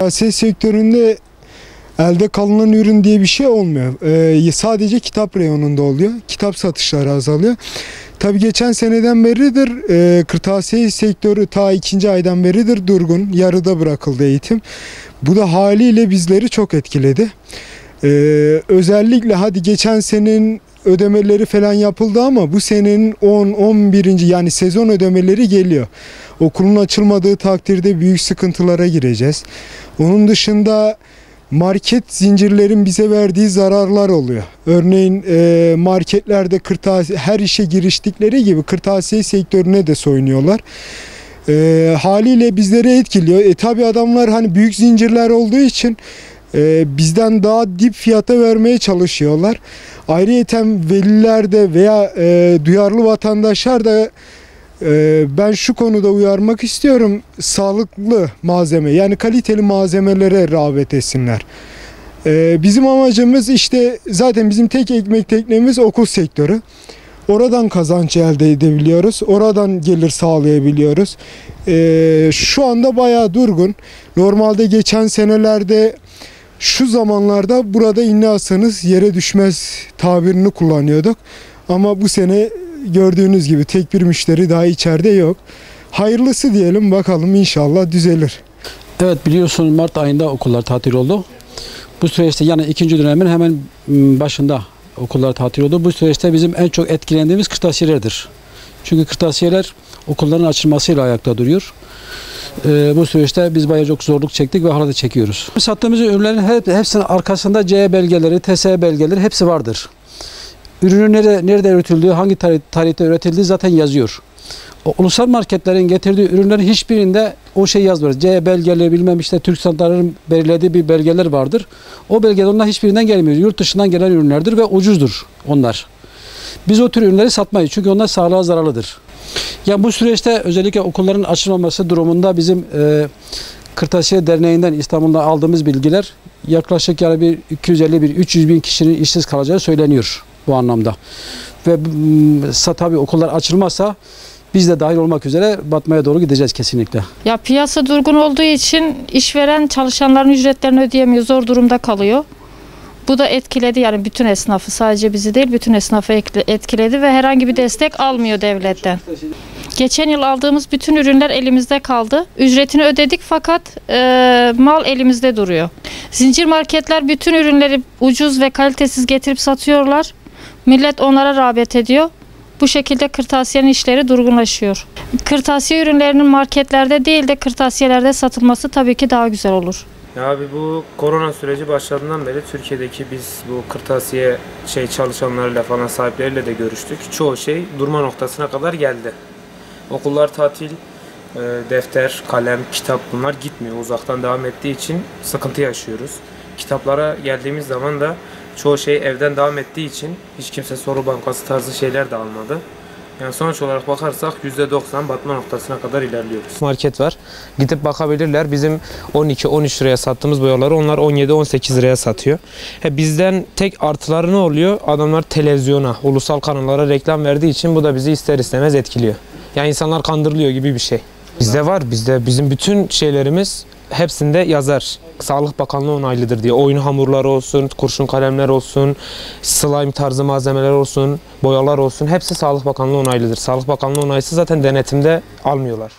Kırtasiye sektöründe elde kalınan ürün diye bir şey olmuyor. Sadece kitap reyonunda oluyor. Kitap satışları azalıyor. Tabii geçen seneden beridir kırtasiye sektörü ta 2. aydan beridir durgun. Yarıda bırakıldı eğitim. Bu da haliyle bizleri çok etkiledi. Özellikle hadi geçen senenin ödemeleri falan yapıldı ama bu senenin 10-11. yani sezon ödemeleri geliyor. Okulun açılmadığı takdirde büyük sıkıntılara gireceğiz. Onun dışında market zincirlerin bize verdiği zararlar oluyor. Örneğin marketlerde her işe giriştikleri gibi kırtasiye sektörüne de soyunuyorlar. Haliyle bizleri etkiliyor. Tabii adamlar hani büyük zincirler olduğu için bizden daha dip fiyata vermeye çalışıyorlar. Ayrıyeten veliler de veya duyarlı vatandaşlar da ben şu konuda uyarmak istiyorum. Sağlıklı malzeme yani kaliteli malzemelere rağbet etsinler. Bizim amacımız işte zaten bizim tek ekmek teknemiz okul sektörü. Oradan kazanç elde edebiliyoruz. Oradan gelir sağlayabiliyoruz. Şu anda bayağı durgun. Normalde geçen senelerde şu zamanlarda burada iğne atsanız yere düşmez tabirini kullanıyorduk. Ama bu sene gördüğünüz gibi tek bir müşteri daha içeride yok. Hayırlısı diyelim, bakalım inşallah düzelir. Evet, biliyorsunuz Mart ayında okullar tatil oldu. Bu süreçte yani 2. dönemin hemen başında okullar tatil oldu. Bu süreçte bizim en çok etkilendiğimiz kırtasiyelerdir. Çünkü kırtasiyeler okulların açılmasıyla ayakta duruyor. Bu süreçte biz bayağı çok zorluk çektik ve hala da çekiyoruz. Sattığımız ürünlerin hepsinin arkasında CE belgeleri, TSE belgeleri hepsi vardır. Ürünün nerede üretildiği, hangi tarihte üretildiği zaten yazıyor. Ulusal marketlerin getirdiği ürünlerin hiçbirinde o şey yazmıyor. CE belgeleri bilmem işte Türk standartlarının belirlediği bir belgeler vardır. O belgeler onlar hiçbirinden gelmiyor. Yurt dışından gelen ürünlerdir ve ucuzdur onlar. Biz o tür ürünleri satmayız çünkü onlar sağlığa zararlıdır. Yani bu süreçte özellikle okulların açılmaması durumunda bizim Kırtasiye Derneği'nden İstanbul'da aldığımız bilgiler yaklaşık yani bir 250-300 bin kişinin işsiz kalacağı söyleniyor bu anlamda. Ve tabii okullar açılmazsa biz de dahil olmak üzere batmaya doğru gideceğiz kesinlikle. Ya piyasa durgun olduğu için işveren çalışanların ücretlerini ödeyemiyor, zor durumda kalıyor. Bu da etkiledi yani bütün esnafı, sadece bizi değil bütün esnafı etkiledi ve herhangi bir destek almıyor devletten. Geçen yıl aldığımız bütün ürünler elimizde kaldı. Ücretini ödedik fakat mal elimizde duruyor. Zincir marketler bütün ürünleri ucuz ve kalitesiz getirip satıyorlar. Millet onlara rağbet ediyor. Bu şekilde kırtasiyenin işleri durgunlaşıyor. Kırtasiye ürünlerinin marketlerde değil de kırtasiyelerde satılması tabii ki daha güzel olur. Ya abi bu korona süreci başladığından beri Türkiye'deki biz bu kırtasiye çalışanlarıyla falan sahipleriyle de görüştük. Çoğu şey durma noktasına kadar geldi. Okullar tatil, defter, kalem, kitap bunlar gitmiyor. Uzaktan devam ettiği için sıkıntı yaşıyoruz. Kitaplara geldiğimiz zaman da çoğu şey evden devam ettiği için hiç kimse soru bankası tarzı şeyler de almadı. Yani sonuç olarak bakarsak %90 batma noktasına kadar ilerliyoruz. Market var. Gidip bakabilirler. Bizim 12-13 liraya sattığımız boyaları onlar 17-18 liraya satıyor. Bizden tek artıları ne oluyor? Adamlar televizyona, ulusal kanallara reklam verdiği için bu da bizi ister istemez etkiliyor. Yani insanlar kandırılıyor gibi bir şey. Bizde var. Bizim bütün şeylerimiz hepsinde yazar. Sağlık Bakanlığı onaylıdır diye. Oyun hamurları olsun, kurşun kalemler olsun, slime tarzı malzemeler olsun, boyalar olsun. Hepsi Sağlık Bakanlığı onaylıdır. Sağlık Bakanlığı onaysız zaten denetimde almıyorlar.